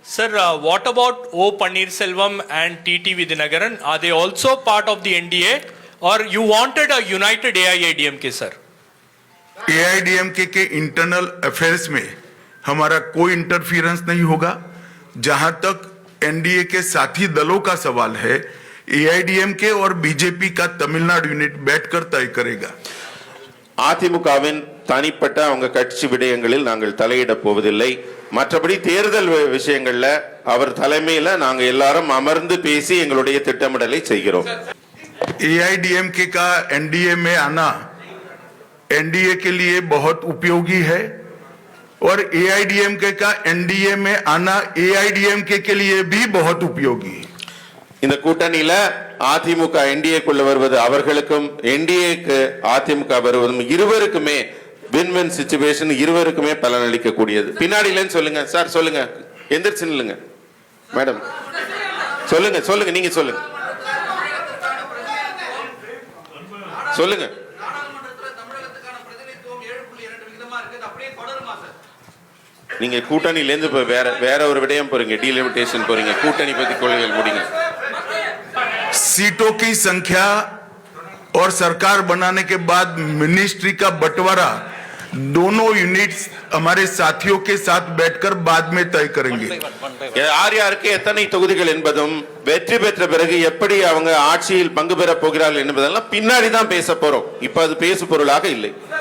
Sir, what about O Pannirselvam and TT Vidyanagaran? Are they also part of the NDA, or you wanted a united AIADMK, sir? AIADMK के internal affairs में हमारा कोई interference नहीं होगा। जहां तक NDA के साथी दलों का सवाल है, एआईडीएमके और बीजेपी का तमिलनाडु यूनिट बैठकर तय करेगा। அதிமுகவின் தனிப்பட்ட அவங்க கட்சி விடயங்களில் நாங்கள் தலையிட போவதில்லை. மற்றபடி தேர்தல் விஷயங்கள்ல அவர் தலைமையில நாங்க எல்லாரும் அமர்ந்து பேசி எங்களுடைய திட்டமிடலை செய்கிறோம். एआईडीएमके का एनडीए में आना एनडीए के लिए बहुत उपयोगी है और एआईडीएमके का एनडीए में आना एआईडीएमके के लिए भी बहुत उपयोगी है। இந்த கூட்டணியில அதிமுக என்டிஏக்குள்ள வருவது அவர்களுக்கும் என்டிஏக்கு அதிமுக வருவதும் இருவருக்குமே வின் வின் சிச்சுவேஷன், இருவருக்குமே பலனளிக்க கூடியது. பின்னாடியிலன்னு சொல்லுங்க சார், சொல்லுங்க, எந்திரிச்சு நில்லுங்க மேடம், சொல்லுங்க சொல்லுங்க, நீங்க சொல்லுங்க சொல்லுங்க. நீங்க கூட்டணியில இருந்து இப்ப வேற ஒரு விடயம் போறீங்க, டீலிமிட்டேஷன் போறீங்க, கூட்டணி பத்தி கொள்கைகள் முடிங்க. सीटों की संख्या और सरकार बनाने के बाद मिनिस्ट्री का बंटवारा दोनों यूनिट्स हमारे साथियों के साथ बैठकर बाद में तय करेंगे। யார் யாருக்கு எத்தனை தொகுதிகள் என்பதும் வெற்றி பெற்ற பிறகு எப்படி அவங்க ஆட்சியில் பங்கு பெற போகிறார்கள் என்பதெல்லாம் பின்னாடி தான் பேச போறோம். இப்ப அது பேசு பொருளாக இல்லை.